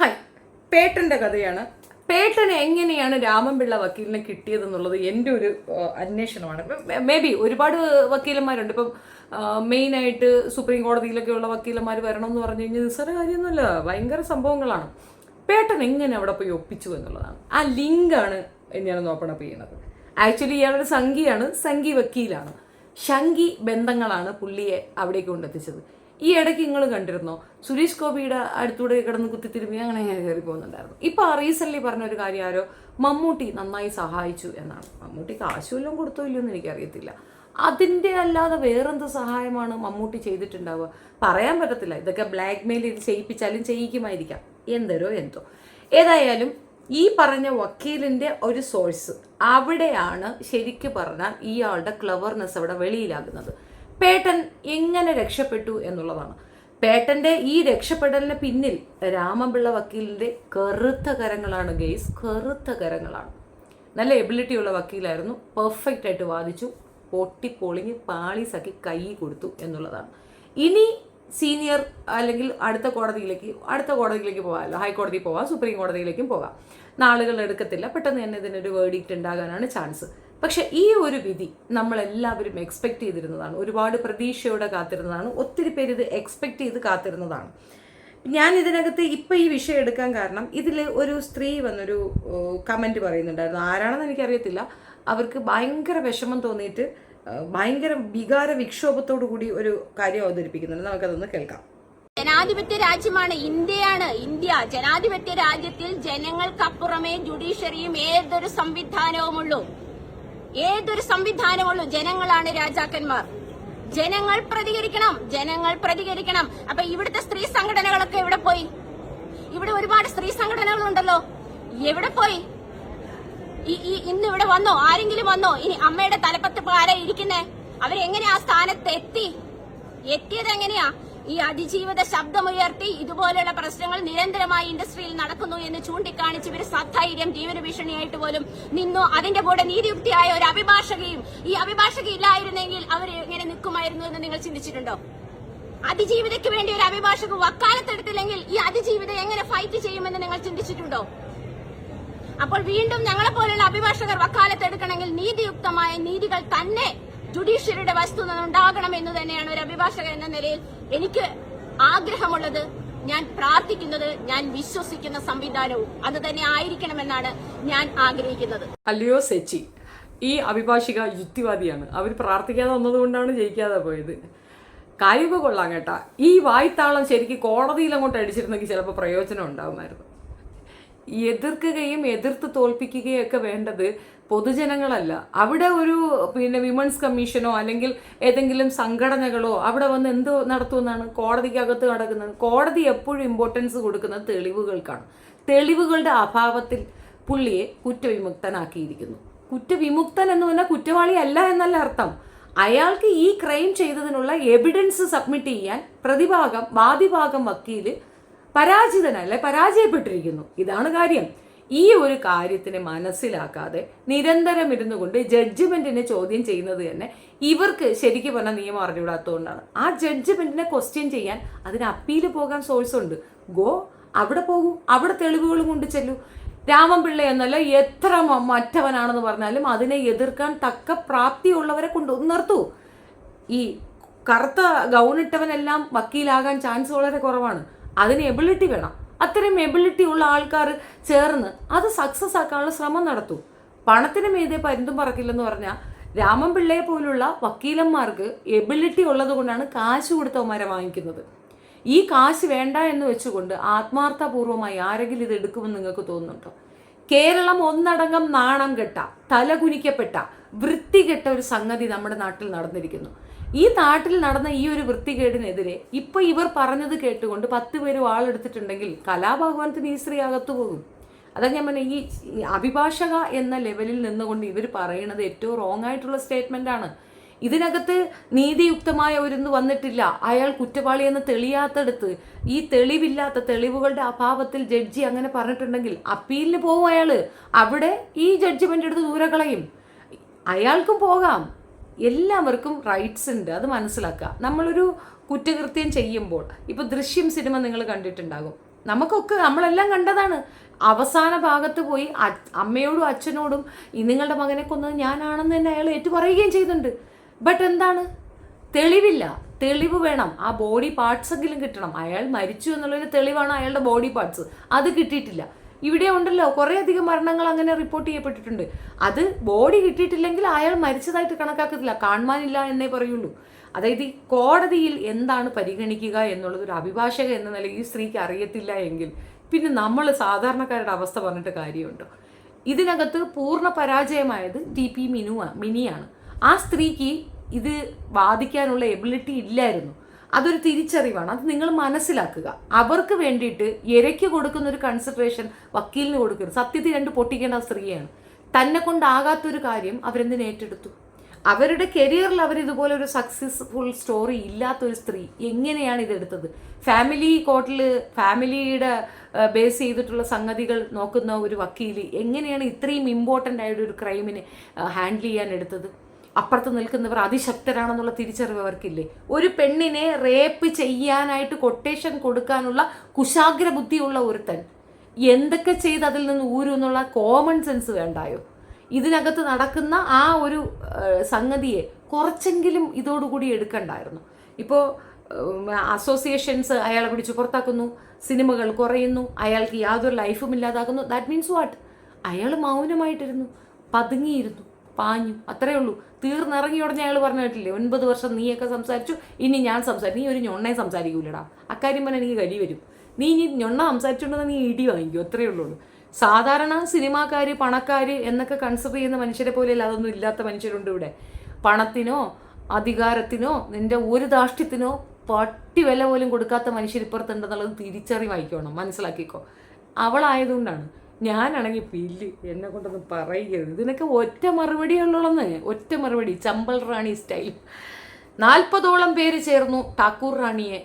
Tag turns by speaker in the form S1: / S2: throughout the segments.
S1: Hi, പേട്ടൻ്റെ കഥയാണ്. പേട്ടന് എങ്ങനെയാണ് രാമൻപിള്ള വക്കീലിനെ കിട്ടിയതെന്നുള്ളത് എൻ്റെ ഒരു അന്വേഷണമാണ്. മേ ബി ഒരുപാട് വക്കീലന്മാരുണ്ട്. ഇപ്പം മെയിനായിട്ട് സുപ്രീം കോടതിയിലൊക്കെയുള്ള വക്കീലന്മാർ വരണമെന്ന് പറഞ്ഞു കഴിഞ്ഞാൽ നിസ്സാര കാര്യമൊന്നുമല്ല, ഭയങ്കര സംഭവങ്ങളാണ്. പേട്ടൻ എങ്ങനെ അവിടെ പോയി ഒപ്പിച്ചു എന്നുള്ളതാണ്. ആ ലിങ്കാണ് ഞാനൊന്ന് ഓപ്പൺ അപ്പ് ചെയ്യുന്നത്. ആക്ച്വലി ഇയാളൊരു സംഘിയാണ്, സംഘി വക്കീലാണ്. ശംഖി ബന്ധങ്ങളാണ് പുള്ളിയെ അവിടേക്ക് കൊണ്ടെത്തിച്ചത്. ഈ ഇടയ്ക്ക് നിങ്ങൾ കണ്ടിരുന്നോ, സുരേഷ് ഗോപിയുടെ അടുത്തൂടെ കിടന്ന് കുത്തിത്തിരുമ്പി അങ്ങനെ കയറി പോകുന്നുണ്ടായിരുന്നു. ഇപ്പൊ റീസെന്റ് പറഞ്ഞ ഒരു കാര്യം ആരോ മമ്മൂട്ടി നന്നായി സഹായിച്ചു എന്നാണ്. മമ്മൂട്ടി കാശ് വല്ലതും കൊടുത്തോ ഇല്ലയോ എന്ന് എനിക്കറിയത്തില്ല. അതിൻ്റെ അല്ലാതെ വേറെന്ത് സഹായമാണ് മമ്മൂട്ടി ചെയ്തിട്ടുണ്ടാവുക പറയാൻ പറ്റത്തില്ല. ഇതൊക്കെ ബ്ലാക്ക് മെയിൽ ചെയ്ത് ചെയ്യിപ്പിച്ചാലും ചെയ്യിക്കുമായിരിക്കാം, എന്തോ. ഏതായാലും ഈ പറഞ്ഞ വക്കീലിന്റെ ഒരു സോഴ്സ് അവിടെയാണ് ശരിക്ക് പറഞ്ഞാൽ ഇയാളുടെ ക്ലവർനെസ് അവിടെ വെളിയിലാകുന്നത്. പേട്ടൻ എങ്ങനെ രക്ഷപ്പെട്ടു എന്നുള്ളതാണ്. പേട്ടന്റെ ഈ രക്ഷപ്പെടലിന് പിന്നിൽ രാമൻപിള്ള വക്കീലിന്റെ കറുത്ത കരങ്ങളാണ് ഗെയ്സ്, കറുത്ത കരങ്ങളാണ്. നല്ല എബിലിറ്റി ഉള്ള വക്കീലായിരുന്നു, പെർഫെക്റ്റ് ആയിട്ട് വാദിച്ചു, പൊട്ടിപ്പൊളിഞ്ഞ് പാളീസാക്കി കൈ കൊടുത്തു എന്നുള്ളതാണ്. ഇനി സീനിയർ അല്ലെങ്കിൽ അടുത്ത കോടതിയിലേക്ക് പോകാമല്ലോ. ഹൈക്കോടതി പോവാം, സുപ്രീം കോടതിയിലേക്കും പോകാം. നാളുകൾ എടുക്കത്തില്ല, പെട്ടെന്ന് തന്നെ ഇതിനൊരു വേർഡിക്റ്റ് ഉണ്ടാകാനാണ് ചാൻസ്. പക്ഷെ ഈ ഒരു വിധി നമ്മളെല്ലാവരും എക്സ്പെക്ട് ചെയ്തിരുന്നതാണ്, ഒരുപാട് പ്രതീക്ഷയോടെ കാത്തിരുന്നതാണ്, ഒത്തിരി പേര് ഇത് എക്സ്പെക്ട് ചെയ്ത് കാത്തിരുന്നതാണ്. ഞാൻ ഇതിനകത്ത് ഇപ്പം ഈ വിഷയം എടുക്കാൻ കാരണം ഇതിൽ ഒരു സ്ത്രീ വന്നൊരു കമൻറ്റ് പറയുന്നുണ്ടായിരുന്നു. ആരാണെന്ന് എനിക്കറിയത്തില്ല. അവർക്ക് ഭയങ്കര വിഷമം തോന്നിയിട്ട് ഭയങ്കര വികാര വിക്ഷോഭത്തോടു കൂടി ഒരു കാര്യം അവതരിപ്പിക്കുന്നുണ്ട്. നമുക്കതൊന്ന് കേൾക്കാം.
S2: ജനാധിപത്യ രാജ്യമാണ് ഇന്ത്യ. ജനാധിപത്യ രാജ്യത്തിൽ ജനങ്ങൾക്കപ്പുറമേ ജുഡീഷ്യറിയും ഏതൊരു സംവിധാനവുമുള്ളൂ. ജനങ്ങളാണ് രാജാക്കന്മാർ. ജനങ്ങൾ പ്രതികരിക്കണം. അപ്പൊ ഇവിടുത്തെ സ്ത്രീ സംഘടനകളൊക്കെ എവിടെ പോയി? ഇവിടെ ഒരുപാട് സ്ത്രീ സംഘടനകളുണ്ടല്ലോ, എവിടെ പോയി? ഇന്ന് ഇവിടെ വന്നോ? ആരെങ്കിലും വന്നോ? ഇനി അമ്മയുടെ തലപ്പത്ത് ആരാ ഇരിക്കുന്നേ? അവരെങ്ങനെ ആ സ്ഥാനത്ത് എത്തിയത് എങ്ങനെയാ? ഈ അതിജീവിത ശബ്ദമുയർത്തി ഇതുപോലെയുള്ള പ്രശ്നങ്ങൾ നിരന്തരമായി ഇൻഡസ്ട്രിയിൽ നടക്കുന്നു എന്ന് ചൂണ്ടിക്കാണിച്ച് ഇവർ സധൈര്യം ജീവന ഭീഷണിയായിട്ട് പോലും നിന്നു. അതിന്റെ കൂടെ നീതിയുക്തിയായ ഒരു അഭിഭാഷകയും, ഈ അഭിഭാഷക ഇല്ലായിരുന്നെങ്കിൽ അവർ എങ്ങനെ നിൽക്കുമായിരുന്നു എന്ന് നിങ്ങൾ ചിന്തിച്ചിട്ടുണ്ടോ? അതിജീവിതയ്ക്ക് വേണ്ടി ഒരു അഭിഭാഷക വക്കാലത്തെടുത്തില്ലെങ്കിൽ ഈ അതിജീവിത എങ്ങനെ ഫൈറ്റ് ചെയ്യുമെന്ന് നിങ്ങൾ ചിന്തിച്ചിട്ടുണ്ടോ? അപ്പോൾ വീണ്ടും ഞങ്ങളെ പോലുള്ള അഭിഭാഷകർ വക്കാലത്തെടുക്കണമെങ്കിൽ നീതിയുക്തമായ നീതികൾ തന്നെ ജുഡീഷ്യറിയുടെ വസ്തു ഉണ്ടാകണം എന്ന് തന്നെയാണ് ഒരു അഭിഭാഷക എന്ന നിലയിൽ എനിക്ക് ആഗ്രഹമുള്ളത്. ഞാൻ പ്രാർത്ഥിക്കുന്നത്, ഞാൻ വിശ്വസിക്കുന്ന സംവിധാനവും അത് തന്നെ ആയിരിക്കണമെന്നാണ് ഞാൻ ആഗ്രഹിക്കുന്നത്.
S1: അല്ലയോ സെച്ചി, ഈ അഭിഭാഷിക യുക്തിവാദിയാണ്. അവർ പ്രാർത്ഥിക്കാതെ വന്നതുകൊണ്ടാണ് ജയിക്കാതെ പോയത്. കാര്യമൊക്കെ കൊള്ളാം കേട്ടാ. ഈ വായ്ത്താളം ശരിക്കും കോടതിയിൽ അങ്ങോട്ട് അടിച്ചിരുന്നെങ്കിൽ ചിലപ്പോൾ പ്രയോജനം ഉണ്ടാകുമായിരുന്നു. എതിർക്കുകയും എതിർത്ത് തോൽപ്പിക്കുകയും ഒക്കെ വേണ്ടത് പൊതുജനങ്ങളല്ല. അവിടെ ഒരു വിമൻസ് കമ്മീഷനോ അല്ലെങ്കിൽ ഏതെങ്കിലും സംഘടനകളോ അവിടെ വന്ന് എന്ത് നടത്തുമെന്നാണ് കോടതിക്കകത്ത് നടക്കുന്നത്. കോടതി എപ്പോഴും ഇമ്പോർട്ടൻസ് കൊടുക്കുന്നത് തെളിവുകൾക്കാണ്. തെളിവുകളുടെ അഭാവത്തിൽ പുള്ളിയെ കുറ്റവിമുക്തനാക്കിയിരിക്കുന്നു. കുറ്റവിമുക്തൻ എന്ന് പറഞ്ഞാൽ കുറ്റവാളി അല്ല എന്നല്ല അർത്ഥം. അയാൾക്ക് ഈ ക്രൈം ചെയ്തതിനുള്ള എവിഡൻസ് സബ്മിറ്റ് ചെയ്യാൻ വാദിഭാഗം വക്കീല് പരാജയപ്പെട്ടിരിക്കുന്നു. ഇതാണ് കാര്യം. ഈ ഒരു കാര്യത്തിനെ മനസ്സിലാക്കാതെ നിരന്തരം ഇരുന്നു കൊണ്ട് ജഡ്ജ്മെന്റിനെ ചോദ്യം ചെയ്യുന്നത് തന്നെ ഇവർക്ക് ശരിക്കും പറഞ്ഞാൽ നിയമം അറിഞ്ഞുകൂടാത്തതുകൊണ്ടാണ്. ആ ജഡ്ജ്മെന്റിനെ ക്വസ്റ്റ്യൻ ചെയ്യാൻ അതിന് അപ്പീൽ പോകാൻ സോഴ്സ് ഉണ്ട്. അവിടെ പോകൂ, അവിടെ തെളിവുകളും കൊണ്ട് ചെല്ലൂ. രാമൻപിള്ള എന്നല്ല എത്ര മറ്റവനാണെന്ന് പറഞ്ഞാലും അതിനെ എതിർക്കാൻ തക്ക പ്രാപ്തിയുള്ളവരെ കൊണ്ട് നിർത്തൂ. ഈ കറുത്ത ഗൗണിട്ടവനെല്ലാം വക്കീലാകാൻ ചാൻസ് വളരെ കുറവാണ്. അതിന് എബിലിറ്റി വേണം. അത്തരം എബിലിറ്റി ഉള്ള ആൾക്കാർ ചേർന്ന് അത് സക്സസ് ആക്കാനുള്ള ശ്രമം നടത്തൂ. പണത്തിന് മീതെ പരുന്തും പറക്കില്ലെന്ന് പറഞ്ഞാൽ രാമൻപിള്ളയെ പോലുള്ള വക്കീലന്മാർക്ക് എബിലിറ്റി ഉള്ളത് കൊണ്ടാണ് കാശ് കൊടുത്തവന്മാരെ വാങ്ങിക്കുന്നത്. ഈ കാശ് വേണ്ട എന്ന് വെച്ചുകൊണ്ട് ആത്മാർത്ഥപൂർവമായി ആരെങ്കിലും ഇത് എടുക്കുമെന്ന് നിങ്ങൾക്ക് തോന്നുന്നുണ്ടോ? കേരളം ഒന്നടങ്കം നാണം കെട്ട, തലകുനിക്കപ്പെട്ട, വൃത്തികെട്ട ഒരു സംഗതി നമ്മുടെ നാട്ടിൽ നടന്നിരിക്കുന്നു. ഈ നാട്ടിൽ നടന്ന ഈ ഒരു വൃത്തികേടിനെതിരെ ഇപ്പൊ ഇവർ പറഞ്ഞത് കേട്ടുകൊണ്ട് 10 പേര് വാളെടുത്തിട്ടുണ്ടെങ്കിൽ കലാഭവനത്തിന് ഈ സ്ത്രീ അകത്തു പോകും. അതാ ഞാൻ പറഞ്ഞ ഈ അഭിഭാഷക എന്ന ലെവലിൽ നിന്നുകൊണ്ട് ഇവർ പറയുന്നത് ഏറ്റവും റോങ് ആയിട്ടുള്ള സ്റ്റേറ്റ്മെന്റ് ആണ്. ഇതിനകത്ത് നീതിയുക്തമായ ഒരിന്ന് വന്നിട്ടില്ല. അയാൾ കുറ്റവാളിയെന്ന് തെളിയാത്തടുത്ത് ഈ തെളിവുകളുടെ അഭാവത്തിൽ ജഡ്ജി അങ്ങനെ പറഞ്ഞിട്ടുണ്ടെങ്കിൽ അപ്പീലിന് പോകും അയാള്. അവിടെ ഈ ജഡ്ജ്മെന്റ് എടുത്ത് ദൂരെ കളയും. അയാൾക്കും പോകാം. എല്ലാവർക്കും റൈറ്റ്സ് ഉണ്ട്, അത് മനസ്സിലാക്കുക. നമ്മളൊരു കുറ്റകൃത്യം ചെയ്യുമ്പോൾ ഇപ്പോൾ ദൃശ്യം സിനിമ നിങ്ങൾ കണ്ടിട്ടുണ്ടാകും. നമുക്കൊക്കെ നമ്മളെല്ലാം കണ്ടതാണ്. അവസാന ഭാഗത്ത് പോയി അമ്മയോടും അച്ഛനോടും ഈ നിങ്ങളുടെ മകനെ കൊന്നത് ഞാനാണെന്ന് തന്നെ അയാൾ ഏറ്റുപറയുകയും ചെയ്യുന്നുണ്ട്. ബട്ട് എന്താണ്, തെളിവില്ല. തെളിവ് വേണം. ആ ബോഡി പാർട്സ് എങ്കിലും കിട്ടണം. അയാൾ മരിച്ചു എന്നുള്ളൊരു തെളിവാണ് അയാളുടെ ബോഡി പാർട്സ്. അത് കിട്ടിയിട്ടില്ല. ഇവിടെ ഉണ്ടല്ലോ കുറേയധികം മരണങ്ങൾ അങ്ങനെ റിപ്പോർട്ട് ചെയ്യപ്പെട്ടിട്ടുണ്ട്. അത് ബോഡി കിട്ടിയിട്ടില്ലെങ്കിൽ അയാൾ മരിച്ചതായിട്ട് കണക്കാക്കത്തില്ല, കാണുവാനില്ല എന്നേ പറയുള്ളൂ. അതായത് ഈ കോടതിയിൽ എന്താണ് പരിഗണിക്കുക എന്നുള്ളത് ഒരു അഭിഭാഷക എന്ന നിലയിൽ ഈ സ്ത്രീക്ക് അറിയത്തില്ല എങ്കിൽ പിന്നെ നമ്മൾ സാധാരണക്കാരുടെ അവസ്ഥ പറഞ്ഞിട്ട് കാര്യമുണ്ടോ? ഇതിനകത്ത് പൂർണ്ണ പരാജയമായത് TP മിനിയാണ്. ആ സ്ത്രീക്ക് ഇത് വാദിക്കാനുള്ള എബിലിറ്റി ഇല്ലായിരുന്നു. അതൊരു തിരിച്ചറിവാണ്. അത് നിങ്ങൾ മനസ്സിലാക്കുക. അവർക്ക് വേണ്ടിയിട്ട് ഇരയ്ക്ക് കൊടുക്കുന്ന ഒരു കൺസിഡറേഷൻ വക്കീലിന് കൊടുക്കരുത്. സത്യത്തിൽ രണ്ട് പൊട്ടിക്കേണ്ട സ്ത്രീയാണ്. തന്നെ കൊണ്ടാകാത്തൊരു കാര്യം അവരെന്തിന് ഏറ്റെടുത്തു? അവരുടെ കരിയറിൽ അവർ ഇതുപോലെ ഒരു സക്സസ്ഫുൾ സ്റ്റോറി ഇല്ലാത്തൊരു സ്ത്രീ എങ്ങനെയാണ് ഇതെടുത്തത്? ഫാമിലി കോർട്ടിൽ ഫാമിലിയുടെ ബേസ് ചെയ്തിട്ടുള്ള സംഗതികൾ നോക്കുന്ന ഒരു വക്കീൽ എങ്ങനെയാണ് ഇത്രയും ഇമ്പോർട്ടൻ്റ് ആയ ഒരു ക്രൈമിനെ ഹാൻഡിൽ ചെയ്യാൻ എടുത്തത്? അപ്പുറത്ത് നിൽക്കുന്നവർ അതിശക്തരാണെന്നുള്ള തിരിച്ചറിവ് അവർക്കില്ലേ? ഒരു പെണ്ണിനെ റേപ്പ് ചെയ്യാനായിട്ട് കൊട്ടേഷൻ കൊടുക്കാനുള്ള കുശാഗ്ര ബുദ്ധിയുള്ള ഒരുത്തൻ എന്തൊക്കെ ചെയ്ത് അതിൽ നിന്ന് ഊരും എന്നുള്ള കോമൺ സെൻസ് വേണ്ടായോ? ഇതിനകത്ത് നടക്കുന്ന ആ ഒരു സംഗതിയെ കുറച്ചെങ്കിലും ഇതോടുകൂടി എടുക്കണ്ടായിരുന്നു. ഇപ്പോൾ അസോസിയേഷൻസ് അയാളെ പിടിച്ച് പുറത്താക്കുന്നു, സിനിമകൾ കുറയുന്നു, അയാൾക്ക് യാതൊരു ലൈഫും ഇല്ലാതാക്കുന്നു. That means what? അയാൾ മൗനമായിട്ടിരുന്നു, പതുങ്ങിയിരുന്നു, പാഞ്ഞു, അത്രേ ഉള്ളൂ. തീർന്നിറങ്ങി ഉടനെ അയാൾ പറഞ്ഞു കേട്ടില്ലേ, 9 വർഷം നീയൊക്കെ സംസാരിച്ചു, ഇനി ഞാൻ സംസാരിക്കും. നീ ഒരു ഞൊണ്ണയെ സംസാരിക്കൂലടാ, അക്കാര്യം പറഞ്ഞാൽ എനിക്ക് കലി വരും. നീ ഇനി ഞൊണ്ണ സംസാരിച്ചുകൊണ്ടെന്ന് നീ ഇടി വാങ്ങിക്കും, അത്രയേ ഉള്ളൂ. സാധാരണ സിനിമാക്കാർ, പണക്കാർ എന്നൊക്കെ കൺസിഡർ ചെയ്യുന്ന മനുഷ്യരെ പോലെയല്ല അതൊന്നും ഇല്ലാത്ത മനുഷ്യരുണ്ട് ഇവിടെ. പണത്തിനോ അധികാരത്തിനോ നിന്റെ ഒരു ധാർഷ്ട്യത്തിനോ പട്ടി വില പോലും കൊടുക്കാത്ത മനുഷ്യർ ഇപ്പുറത്തുണ്ടെന്നുള്ളത് തിരിച്ചറിവായിക്കോണം, മനസ്സിലാക്കിക്കോ. അവളായതുകൊണ്ടാണ്. ഞാനാണെങ്കിൽ പില്ല്, എന്നെ കൊണ്ടൊന്നും പറയരുത്. ഇതിനൊക്കെ ഒറ്റ മറുപടിയുള്ളതെന്ന്, ഒറ്റ മറുപടി, ചമ്പൽ റാണി സ്റ്റൈൽ. 40ഓളം പേര് ചേർന്നു ഠാക്കൂർ റാണിയെ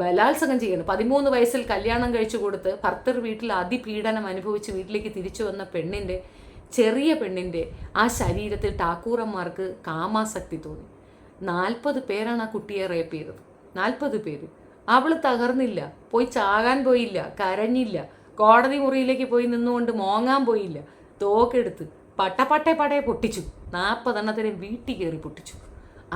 S1: ബലാത്സംഗം ചെയ്യുന്നു. 13 വയസ്സിൽ കല്യാണം കഴിച്ചു കൊടുത്ത് ഭർത്തർ വീട്ടിൽ അതിപീഡനം അനുഭവിച്ച് വീട്ടിലേക്ക് തിരിച്ചു വന്ന പെണ്ണിൻ്റെ, ചെറിയ പെണ്ണിൻ്റെ ആ ശരീരത്തിൽ ഠാക്കൂറന്മാർക്ക് കാമാസക്തി തോന്നി. 40 പേരാണ് ആ കുട്ടിയെ റേപ്പ് ചെയ്തത്. 40 പേര്. അവൾ തകർന്നില്ല, പോയി ചാകാൻ പോയില്ല, കരഞ്ഞില്ല, കോടതി മുറിയിലേക്ക് പോയി നിന്നുകൊണ്ട് മോങ്ങാൻ പോയില്ല. തോക്കെടുത്ത് പട്ടയെ പൊട്ടിച്ചു. 40 എണ്ണത്തിനെ വീട്ടിൽ കയറി പൊട്ടിച്ചു.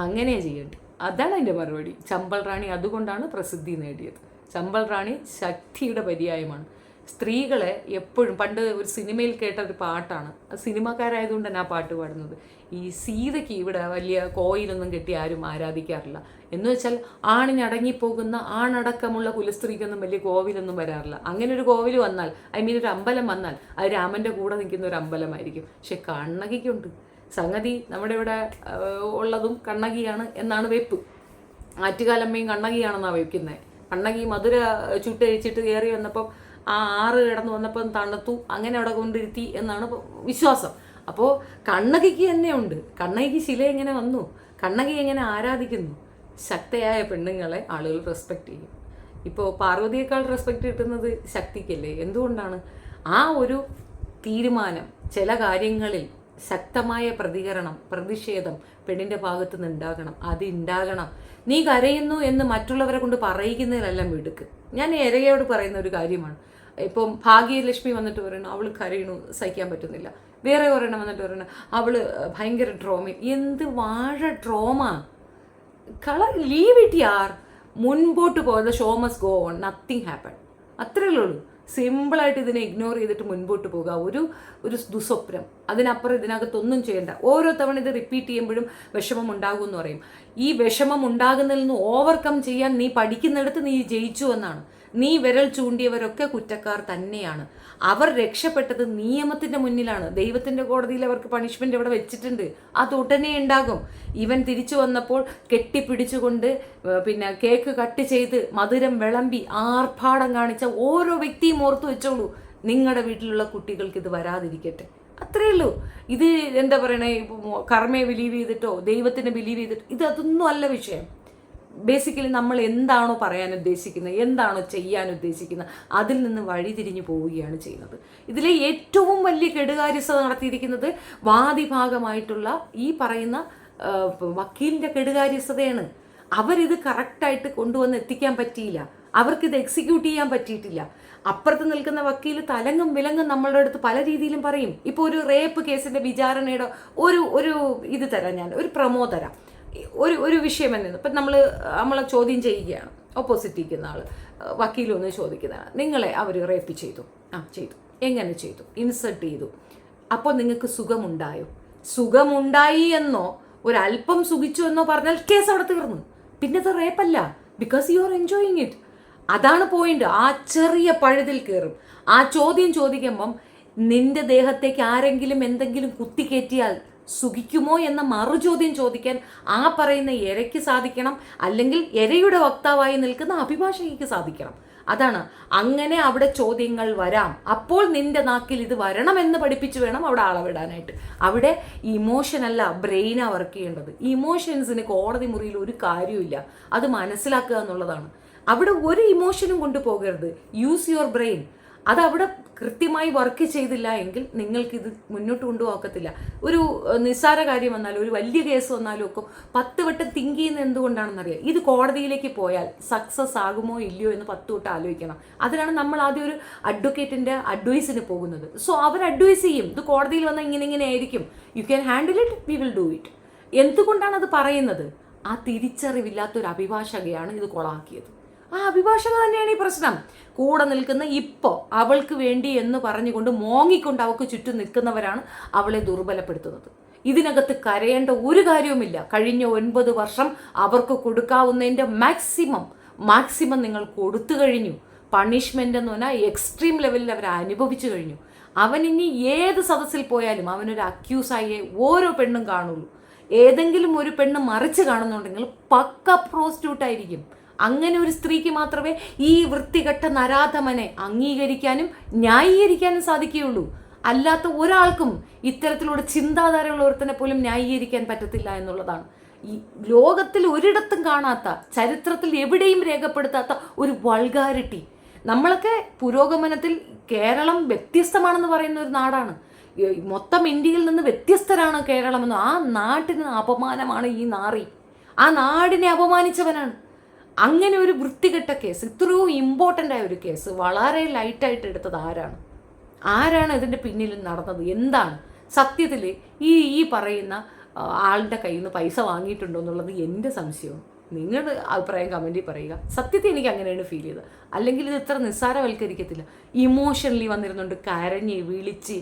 S1: അങ്ങനെ ചെയ്യേണ്ടത്. അതാണ് അതിൻ്റെ മറുപടി. ചമ്പൽ റാണി അതുകൊണ്ടാണ് പ്രസിദ്ധി നേടിയത്. ചമ്പൽ റാണി ശക്തിയുടെ പര്യായമാണ്. സ്ത്രീകളെ എപ്പോഴും, പണ്ട് ഒരു സിനിമയിൽ കേട്ട ഒരു പാട്ടാണ്, സിനിമാക്കാരായതുകൊണ്ട് തന്നെ ആ പാട്ട് പാടുന്നത്, ഈ സീതയ്ക്ക് ഇവിടെ വലിയ കോയിലൊന്നും കെട്ടി ആരും ആരാധിക്കാറില്ല. എന്ന് വെച്ചാൽ ആണിനടങ്ങിപ്പോകുന്ന ആണടക്കമുള്ള കുലസ്ത്രീക്കൊന്നും വലിയ കോവിലൊന്നും വരാറില്ല. അങ്ങനെ ഒരു കോവിൽ വന്നാൽ, ഒരു അമ്പലം വന്നാൽ അത് രാമൻ്റെ കൂടെ നിൽക്കുന്ന ഒരു അമ്പലമായിരിക്കും. പക്ഷെ കണ്ണകിക്കുണ്ട് സംഗതി. നമ്മുടെ ഇവിടെ ഉള്ളതും കണ്ണകിയാണ് എന്നാണ് വെപ്പ്. ആറ്റുകാലമ്മയും കണ്ണകിയാണെന്നാണ് വെക്കുന്നത്. കണ്ണകി മധുര ചുട്ടഴിച്ചിട്ട് കയറി വന്നപ്പം ആ 6 കിടന്ന് വന്നപ്പം തണുത്തു, അങ്ങനെ അവിടെ കൊണ്ടിരുത്തി എന്നാണ് വിശ്വാസം. അപ്പോൾ കണ്ണകിക്ക് തന്നെയുണ്ട്. കണ്ണകിക്ക് ശില എങ്ങനെ വന്നു, കണ്ണകി എങ്ങനെ ആരാധിക്കുന്നു? ശക്തയായ പെണ്ണുങ്ങളെ ആളുകൾ റെസ്പെക്റ്റ് ചെയ്യും. ഇപ്പോൾ പാർവതിയേക്കാൾ റെസ്പെക്റ്റ് കിട്ടുന്നത് ശക്തിക്കല്ലേ? എന്തുകൊണ്ടാണ്? ആ ഒരു തീരുമാനം, ചില കാര്യങ്ങളിൽ ശക്തമായ പ്രതികരണം, പ്രതിഷേധം പെണ്ണിൻ്റെ ഭാഗത്ത് നിന്ന് ഉണ്ടാകണം. അത് ഉണ്ടാകണം. നീ കരയുന്നു എന്ന് മറ്റുള്ളവരെ കൊണ്ട് പറയിക്കുന്നതിലെല്ലാം മിടുക്ക്. ഞാൻ ഇരയോട് പറയുന്ന ഒരു കാര്യമാണ്. ഇപ്പം ഭാഗ്യലക്ഷ്മി വന്നിട്ട് പറയണു അവൾ കരയണു, സഹിക്കാൻ പറ്റുന്നില്ല. വേറെ ഒരെണ്ണം വന്നിട്ട് പറയണു അവൾ ഭയങ്കര ട്രോമ. എന്ത് വാഴ ട്രോമ? ലീവ് ഇറ്റ് യാർ. മുൻപോട്ട് പോയത് show must go on, nothing happen. അത്രയല്ലേ ഉള്ളൂ. സിമ്പിളായിട്ട് ഇതിനെ ഇഗ്നോർ ചെയ്തിട്ട് മുൻപോട്ട് പോകുക. ഒരു ദുസ്വപ്നം, അതിനപ്പുറം ഇതിനകത്തൊന്നും ചെയ്യേണ്ട. ഓരോ തവണ ഇത് റിപ്പീറ്റ് ചെയ്യുമ്പോഴും വിഷമം ഉണ്ടാകും എന്ന് പറയും. ഈ വിഷമം ഉണ്ടാകുന്നതിൽ നിന്ന് ഓവർകം ചെയ്യാൻ നീ പഠിക്കുന്നിടത്ത് നീ ജയിച്ചു എന്നാണ്. നീ വിരൽ ചൂണ്ടിയവരൊക്കെ കുറ്റക്കാർ തന്നെയാണ്. അവർ രക്ഷപ്പെട്ടത് നിയമത്തിൻ്റെ മുന്നിലാണ്. ദൈവത്തിൻ്റെ കോടതിയിൽ അവർക്ക് പണിഷ്മെൻ്റ് ഇവിടെ വെച്ചിട്ടുണ്ട്. അത് ഉടനെ ഉണ്ടാകും. ഇവൻ തിരിച്ചു വന്നപ്പോൾ കെട്ടിപ്പിടിച്ചുകൊണ്ട് പിന്നെ കേക്ക് കട്ട് ചെയ്ത് മധുരം വിളമ്പി ആർഭാടം കാണിച്ച ഓരോ വ്യക്തിയും ഓർത്തു വെച്ചോളൂ, നിങ്ങളുടെ വീട്ടിലുള്ള കുട്ടികൾക്ക് ഇത് വരാതിരിക്കട്ടെ. അത്രയേ ഉള്ളൂ. ഇത് എന്താ പറയണേ, കർമ്മയെ ബിലീവ് ചെയ്തിട്ടോ ദൈവത്തിനെ ബിലീവ് ചെയ്തിട്ടോ അതൊന്നും അല്ല വിഷയം. ബേസിക്കലി നമ്മൾ എന്താണോ പറയാൻ ഉദ്ദേശിക്കുന്നത്, എന്താണോ ചെയ്യാൻ ഉദ്ദേശിക്കുന്നത്, അതിൽ നിന്ന് വഴിതിരിഞ്ഞു പോവുകയാണ് ചെയ്യുന്നത്. ഇതിലെ ഏറ്റവും വലിയ കെടുകാര്യസ്ഥത നടത്തിയിരിക്കുന്നത് വാദിഭാഗമായിട്ടുള്ള ഈ പറയുന്ന വക്കീലിൻ്റെ കെടുകാര്യസ്ഥതയാണ്. അവരിത് കറക്റ്റായിട്ട് കൊണ്ടുവന്ന് എത്തിക്കാൻ പറ്റിയില്ല. അവർക്കിത് എക്സിക്യൂട്ട് ചെയ്യാൻ പറ്റിയിട്ടില്ല. അപ്പുറത്ത് നിൽക്കുന്ന വക്കീൽ തലങ്ങും വിലങ്ങും നമ്മളുടെ അടുത്ത് പല രീതിയിലും പറയും. ഇപ്പോൾ ഒരു റേപ്പ് കേസിന്റെ വിചാരണയുടെ ഒരു ഇത് തരാം, ഞാൻ ഒരു പ്രമോ തരാം. ഒരു വിഷയം എന്നു ഇപ്പം നമ്മളെ ചോദ്യം ചെയ്യുകയാണ്, ഓപ്പോസിറ്റ് ഇരിക്കുന്ന ആൾ വക്കീലൊന്ന് ചോദിക്കുന്നതാണ്, നിങ്ങളെ അവർ റേപ്പ് ചെയ്തു, ചെയ്തു, എങ്ങനെ ചെയ്തു, ഇൻസൾട്ട് ചെയ്തു, അപ്പോൾ നിങ്ങൾക്ക് സുഖമുണ്ടായോ? സുഖമുണ്ടായി എന്നോ ഒരല്പം സുഖിച്ചു എന്നോ പറഞ്ഞാൽ കേസ് അവിടെ തീർന്നു. പിന്നെ അത് റേപ്പല്ല, because you are enjoying it. അതാണ് പോയിന്റ്. ആ ചെറിയ പഴുതിൽ കയറും. ആ ചോദ്യം ചോദിക്കുമ്പം നിന്റെ ദേഹത്തേക്ക് ആരെങ്കിലും എന്തെങ്കിലും കുത്തിക്കയറ്റിയാൽ സുഖിക്കുമോ എന്ന മറുചോദ്യം ചോദിക്കാൻ ആ പറയുന്ന ഇരയ്ക്ക് സാധിക്കണം, അല്ലെങ്കിൽ ഇരയുടെ വക്താവായി നിൽക്കുന്ന അഭിഭാഷകയ്ക്ക് സാധിക്കണം. അതാണ്. അങ്ങനെ അവിടെ ചോദ്യങ്ങൾ വരാം. അപ്പോൾ നിന്റെ നാക്കിൽ ഇത് വരണമെന്ന് പഠിപ്പിച്ചു വേണം അവിടെ അളവിടാനായിട്ട്. അവിടെ ഇമോഷനല്ല, ബ്രെയിനാണ് വർക്ക് ചെയ്യേണ്ടത്. ഇമോഷൻസിന് കോടതി മുറിയിൽ ഒരു കാര്യമില്ല. അത് മനസ്സിലാക്കുക എന്നുള്ളതാണ്. അവിടെ ഒരു ഇമോഷനും കൊണ്ടുപോകരുത്. Use your brain. അതവിടെ കൃത്യമായി വർക്ക് ചെയ്തില്ല എങ്കിൽ നിങ്ങൾക്കിത് മുന്നോട്ട് കൊണ്ടുപോകത്തില്ല. ഒരു നിസ്സാര കാര്യം വന്നാലും ഒരു വലിയ കേസ് വന്നാലും ഒക്കെ 10 വട്ടം തിങ്ക് ചെയ്യുന്നത് എന്തുകൊണ്ടാണെന്നറിയാം. ഇത് കോടതിയിലേക്ക് പോയാൽ സക്സസ് ആകുമോ ഇല്ലയോ എന്ന് 10 വട്ടം ആലോചിക്കണം. അതിനാണ് നമ്മൾ ആദ്യം ഒരു അഡ്വക്കേറ്റിന്റെ അഡ്വൈസിന് പോകുന്നത്. സോ അവർ അഡ്വൈസ് ചെയ്യും, ഇത് കോടതിയിൽ വന്നാൽ ഇങ്ങനെ ആയിരിക്കും, you can handle it, we will do it. എന്തുകൊണ്ടാണ് അത് പറയുന്നത്? ആ തിരിച്ചറിവില്ലാത്തൊരു അഭിഭാഷകയാണ് ഇത് കൊളാക്കിയത്. ആ അഭിഭാഷക തന്നെയാണ് ഈ പ്രശ്നം. കൂടെ നിൽക്കുന്ന ഇപ്പോൾ അവൾക്ക് വേണ്ടി എന്ന് പറഞ്ഞുകൊണ്ട് മോങ്ങിക്കൊണ്ട് അവൾക്ക് ചുറ്റും നിൽക്കുന്നവരാണ് അവളെ ദുർബലപ്പെടുത്തുന്നത്. ഇതിനകത്ത് കരയേണ്ട ഒരു കാര്യവുമില്ല. കഴിഞ്ഞ 9 വർഷം അവർക്ക് കൊടുക്കാവുന്നതിൻ്റെ മാക്സിമം നിങ്ങൾ കൊടുത്തു കഴിഞ്ഞു. പണിഷ്മെൻ്റ് എന്ന് പറഞ്ഞാൽ എക്സ്ട്രീം ലെവലിൽ അവർ അനുഭവിച്ചു കഴിഞ്ഞു. അവൻ ഇനി ഏത് സദസ്സിൽ പോയാലും അവനൊരു അക്യൂസായേ ഓരോ പെണ്ണും കാണുള്ളൂ. ഏതെങ്കിലും ഒരു പെണ്ണ് മറിച്ച് കാണുന്നുണ്ടെങ്കിൽ പക്ക പ്രോസ്റ്റിറ്റ്യൂട്ടായിരിക്കും. അങ്ങനെ ഒരു സ്ത്രീക്ക് മാത്രമേ ഈ വൃത്തികെട്ട നരാധമനെ അംഗീകരിക്കാനും ന്യായീകരിക്കാനും സാധിക്കുകയുള്ളൂ. അല്ലാത്ത ഒരാൾക്കും ഇത്തരത്തിലുള്ള ചിന്താധാരയുള്ള ഒരുത്തനെ പോലും ന്യായീകരിക്കാൻ പറ്റത്തില്ല എന്നുള്ളതാണ്. ഈ ലോകത്തിൽ ഒരിടത്തും കാണാത്ത, ചരിത്രത്തിൽ എവിടെയും രേഖപ്പെടുത്താത്ത ഒരു വൾഗാരിറ്റി. നമ്മളൊക്കെ പുരോഗമനത്തിൽ കേരളം വ്യത്യസ്തമാണെന്ന് പറയുന്ന ഒരു നാടാണ്. മൊത്തം ഇന്ത്യയിൽ നിന്ന് വ്യത്യസ്തരാണ് കേരളമെന്ന്. ആ നാട്ടിന് അപമാനമാണ് ഈ നാറി. ആ നാടിനെ അപമാനിച്ചവനാണ്. അങ്ങനെ ഒരു വൃത്തികെട്ട കേസ്, ഇത്രയും ഇമ്പോർട്ടൻ്റ് ആയ ഒരു കേസ് വളരെ ലൈറ്റായിട്ട് എടുത്തത് ആരാണ് ഇതിൻ്റെ പിന്നിൽ നടന്നത്? എന്താണ് സത്യത്തിൽ ഈ പറയുന്ന ആളുടെ കയ്യിൽ നിന്ന് പൈസ വാങ്ങിയിട്ടുണ്ടോ എന്നുള്ളത് എൻ്റെ സംശയവും. നിങ്ങളുടെ അഭിപ്രായം കമൻറ്റിൽ പറയുക. സത്യത്തിൽ എനിക്ക് അങ്ങനെയാണ് ഫീൽ ചെയ്തത്. അല്ലെങ്കിൽ ഇത് ഇത്ര നിസ്സാരവൽക്കരിക്കത്തില്ല. ഇമോഷണലി വന്നിരുന്നുണ്ട്, കരഞ്ഞ് വിളിച്ച്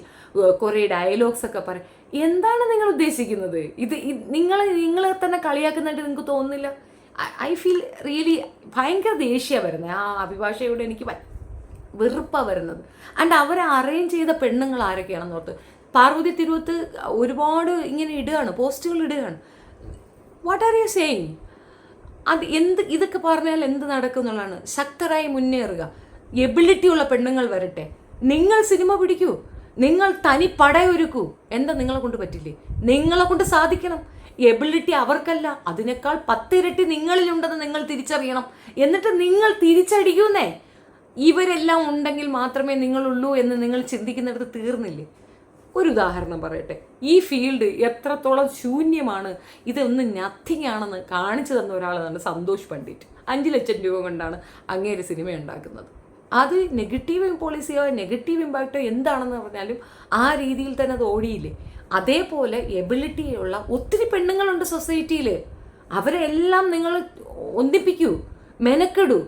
S1: കുറേ ഡയലോഗ്സ് ഒക്കെ പറയും. എന്താണ് നിങ്ങൾ ഉദ്ദേശിക്കുന്നത്? ഇത് നിങ്ങളെ തന്നെ കളിയാക്കുന്നതായിട്ട് നിങ്ങൾക്ക് തോന്നുന്നില്ല? ഐ ഫീൽ റിയലി ഭയങ്കര ദേഷ്യമാണ് വരുന്നത്. ആ അഭിഭാഷകയോട് എനിക്ക് വെറുപ്പാണ് വരുന്നത്. ആൻഡ് അവരെ അറേഞ്ച് ചെയ്ത പെണ്ണുങ്ങൾ ആരൊക്കെയാണെന്ന് ഓർത്ത് പാർവതി തിരുവത്ത് ഒരുപാട് ഇങ്ങനെ ഇടുകയാണ്, പോസ്റ്റുകൾ ഇടുകയാണ്. What are you saying? ഇതൊക്കെ പറഞ്ഞാൽ എന്ത് നടക്കും എന്നുള്ളതാണ്. ശക്തരായി മുന്നേറുക. എബിലിറ്റി ഉള്ള പെണ്ണുങ്ങൾ വരട്ടെ. നിങ്ങൾ സിനിമ പിടിക്കൂ, നിങ്ങൾ തനി പടയൊരുക്കൂ. എന്താ നിങ്ങളെ കൊണ്ട് പറ്റില്ലേ? നിങ്ങളെ കൊണ്ട് സാധിക്കണം. എബിലിറ്റി അവർക്കല്ല, അതിനേക്കാൾ 10 ഇരട്ടി നിങ്ങളിലുണ്ടെന്ന് നിങ്ങൾ തിരിച്ചറിയണം. എന്നിട്ട് നിങ്ങൾ തിരിച്ചടിക്കുന്നേ. ഇവരെല്ലാം ഉണ്ടെങ്കിൽ മാത്രമേ നിങ്ങളുള്ളൂ എന്ന് നിങ്ങൾ ചിന്തിക്കുന്നിടത്ത് തീർന്നില്ലേ? ഒരു ഉദാഹരണം പറയട്ടെ. ഈ ഫീൽഡ് എത്രത്തോളം ശൂന്യമാണ്, ഇതൊന്നും നത്തിങ് ആണെന്ന് കാണിച്ചു തന്ന ഒരാളാണ് സന്തോഷ് പണ്ഡിറ്റ്. 5 ലക്ഷം രൂപ കൊണ്ടാണ് അങ്ങേര് സിനിമ ഉണ്ടാക്കുന്നത്. അത് നെഗറ്റീവ് പോളിസിയോ നെഗറ്റീവ് ഇമ്പാക്റ്റോ എന്താണെന്ന് പറഞ്ഞാലും ആ രീതിയിൽ തന്നെ അത് ഓടിയില്ലേ. അതേപോലെ എബിലിറ്റിയുള്ള ഒത്തിരി പെണ്ണുങ്ങളുണ്ട് സൊസൈറ്റിയിൽ. അവരെല്ലാം നിങ്ങൾ ഒന്നിപ്പിക്കൂ, മെനക്കെടൂ.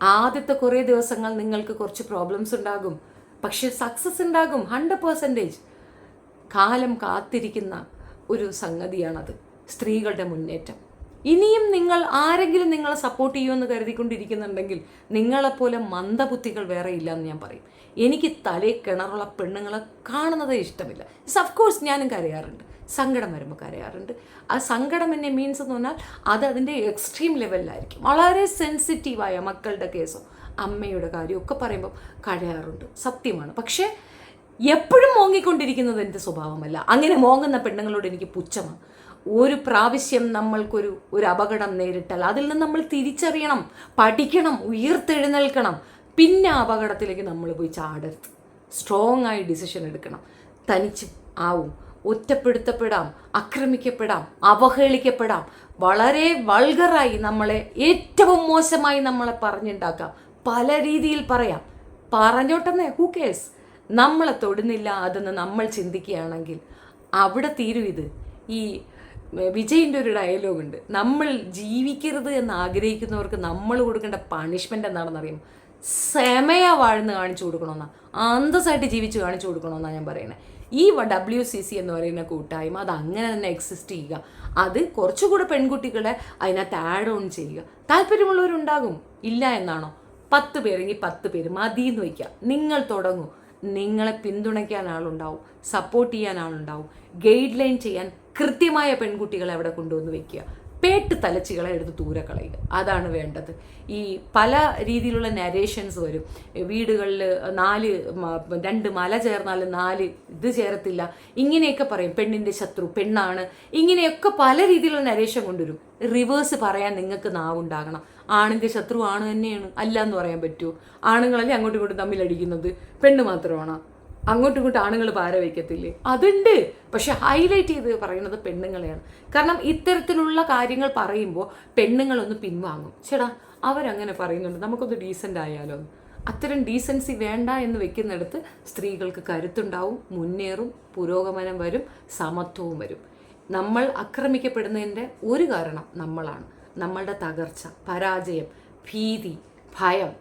S1: ആദ്യത്തെ കുറേ ദിവസങ്ങൾ നിങ്ങൾക്ക് കുറച്ച് പ്രോബ്ലംസ് ഉണ്ടാകും, പക്ഷെ സക്സസ് ഉണ്ടാകും 100%. കാലം കാത്തിരിക്കുന്ന ഒരു സംഗതിയാണത്, സ്ത്രീകളുടെ മുന്നേറ്റം. ഇനിയും നിങ്ങൾ ആരെങ്കിലും നിങ്ങളെ സപ്പോർട്ട് ചെയ്യുമെന്ന് കരുതിക്കൊണ്ടിരിക്കുന്നുണ്ടെങ്കിൽ നിങ്ങളെപ്പോലെ മന്ദബുദ്ധികൾ വേറെ ഇല്ലയെന്ന് ഞാൻ പറയും. എനിക്ക് തലയിൽ കിണറുള്ള പെണ്ണുങ്ങളെ കാണുന്നതേ ഇഷ്ടമില്ല. ഓഫ്കോഴ്സ് ഞാനും കരയാറുണ്ട്, സങ്കടം വരുമ്പോൾ കരയാറുണ്ട്. ആ സങ്കടം എന്നെ മീൻസ് എന്ന് പറഞ്ഞാൽ അത് അതിൻ്റെ എക്സ്ട്രീം ലെവലിലായിരിക്കും. വളരെ സെൻസിറ്റീവായ മക്കളുടെ കേസോ അമ്മയുടെ കാര്യമൊക്കെ പറയുമ്പോൾ കരയാറുണ്ട്, സത്യമാണ്. പക്ഷേ എപ്പോഴും മോങ്ങിക്കൊണ്ടിരിക്കുന്നത് എൻ്റെ സ്വഭാവമല്ല. അങ്ങനെ മോങ്ങുന്ന പെണ്ണുങ്ങളോട് എനിക്ക് പുച്ഛമാണ്. ഒരു പ്രാവശ്യം നമ്മൾക്കൊരു അപകടം നേരിട്ടാൽ അതിൽ നിന്ന് നമ്മൾ തിരിച്ചറിയണം, പഠിക്കണം, ഉയർത്തെഴുന്നേൽക്കണം. പിന്നെ അപകടത്തിലേക്ക് നമ്മൾ പോയി ചാടരുത്. സ്ട്രോങ് ആയി ഡിസിഷൻ എടുക്കണം. തനിച്ച് ആവും, ഒറ്റപ്പെടുത്തപ്പെടാം, ആക്രമിക്കപ്പെടാം, അവഹേളിക്കപ്പെടാം, വളരെ വൾഗറായി നമ്മളെ ഏറ്റവും മോശമായി നമ്മളെ പറഞ്ഞുണ്ടാക്കാം. പല രീതിയിൽ പറയാം, പറഞ്ഞോട്ടെന്നേ, ഹൂ കേഴ്സ്. നമ്മളെ തൊടുന്നില്ല അതെന്ന് നമ്മൾ ചിന്തിക്കുകയാണെങ്കിൽ അവിടെ തീരും ഇത്. ഈ വിജയിൻ്റെ ഒരു ഡയലോഗുണ്ട്, നമ്മൾ ജീവിക്കരുത് എന്ന് ആഗ്രഹിക്കുന്നവർക്ക് നമ്മൾ കൊടുക്കേണ്ട പണിഷ്മെൻ്റ് എന്താണെന്നറിയാം? സെമയ വാഴ്ന്ന് കാണിച്ചു കൊടുക്കണമെന്നാണ്, അന്തസ്സായിട്ട് ജീവിച്ച് കാണിച്ചു കൊടുക്കണമെന്നാണ് ഞാൻ പറയുന്നത്. ഈ WCC എന്ന് പറയുന്ന കൂട്ടായ്മ അത് അങ്ങനെ തന്നെ എക്സിസ്റ്റ് ചെയ്യുക. അത് കുറച്ചുകൂടെ പെൺകുട്ടികളെ അതിനകത്ത് ആഡ് ഓൺ ചെയ്യുക. താല്പര്യമുള്ളവരുണ്ടാകും, ഇല്ല എന്നാണോ? 10 പേരെങ്കിൽ 10 പേര് മതി എന്ന് വയ്ക്കുക. നിങ്ങൾ തുടങ്ങൂ, നിങ്ങളെ പിന്തുണയ്ക്കാൻ ആളുണ്ടാവും, സപ്പോർട്ട് ചെയ്യാൻ ആളുണ്ടാവും, ഗൈഡ് ലൈൻ ചെയ്യാൻ കൃത്യമായ പെൺകുട്ടികളെ അവിടെ കൊണ്ടുവന്ന് വെക്കുക. പേട്ട് തലച്ചികളെ എടുത്ത് ദൂരെ കളയുക, അതാണ് വേണ്ടത്. ഈ പല രീതിയിലുള്ള നരേഷൻസ് വരും. വീടുകളിൽ 2 മല ചേർന്നാലും 4 ഇത് ചേരത്തില്ല, ഇങ്ങനെയൊക്കെ പറയും. പെണ്ണിൻ്റെ ശത്രു പെണ്ണാണ്, ഇങ്ങനെയൊക്കെ പല രീതിയിലുള്ള നരേഷൻ കൊണ്ടുവരും. റിവേഴ്സ് പറയാൻ നിങ്ങൾക്ക് നാവുണ്ടാകണം. ആണിൻ്റെ ശത്രു ആണ് തന്നെയാണ്, അല്ല എന്ന് പറയാൻ പറ്റുമോ? ആണുങ്ങളല്ലേ അങ്ങോട്ടും ഇങ്ങോട്ടും തമ്മിലടിക്കുന്നത്, പെണ്ണ് മാത്രമാണോ? അങ്ങോട്ടും ഇങ്ങോട്ടും ആണുങ്ങൾ പാര വയ്ക്കത്തില്ലേ? അതുണ്ട്. പക്ഷെ ഹൈലൈറ്റ് ചെയ്ത് പറയുന്നത് പെണ്ണുങ്ങളെയാണ്. കാരണം ഇത്തരത്തിലുള്ള കാര്യങ്ങൾ പറയുമ്പോൾ പെണ്ണുങ്ങളൊന്ന് പിൻവാങ്ങും. ചേട്ടാ അവരങ്ങനെ പറയുന്നുണ്ട്, നമുക്കൊന്ന് ഡീസൻ്റ് ആയാലോ. അത്തരം ഡീസൻസി വേണ്ട എന്ന് വെക്കുന്നിടത്ത് സ്ത്രീകൾക്ക് കരുത്തുണ്ടാവും, മുന്നേറും, പുരോഗമനം വരും, സമത്വവും വരും. നമ്മൾ ആക്രമിക്കപ്പെടുന്നതിൻ്റെ ഒരു കാരണം നമ്മളാണ്. നമ്മളുടെ തകർച്ച, പരാജയം, ഭീതി, ഭയം,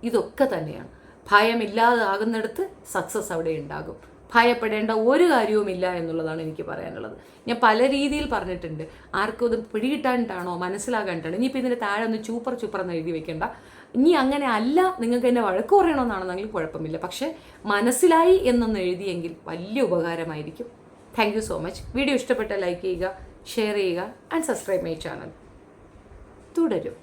S1: ഇതൊക്കെ തന്നെയാണ്. ഭയമില്ലാതാകുന്നിടത്ത് സക്സസ് അവിടെ ഉണ്ടാകും. ഭയപ്പെടേണ്ട ഒരു കാര്യവുമില്ല എന്നുള്ളതാണ് എനിക്ക് പറയാനുള്ളത്. ഞാൻ പല രീതിയിൽ പറഞ്ഞിട്ടുണ്ട്. ആർക്കും ഇത് പിടികിട്ടാനിട്ടാണോ മനസ്സിലാകാനിട്ടാണോ? ഇനിയിപ്പോൾ ഇതിൻ്റെ താഴെ ഒന്ന് ചൂപ്പർ എന്ന് എഴുതി വെക്കേണ്ട. ഇനി അങ്ങനെ അല്ല, നിങ്ങൾക്ക് എന്നെ വഴക്ക് പറയണമെന്നാണെന്നെങ്കിൽ കുഴപ്പമില്ല. പക്ഷേ മനസ്സിലായി എന്നൊന്ന് എഴുതിയെങ്കിൽ വലിയ ഉപകാരമായിരിക്കും. Thank you so much. Video ഇഷ്ടപ്പെട്ടാൽ ലൈക്ക് ചെയ്യുക, ഷെയർ ചെയ്യുക ആൻഡ് സബ്സ്ക്രൈബ് മൈ ചാനൽ. തുടരും.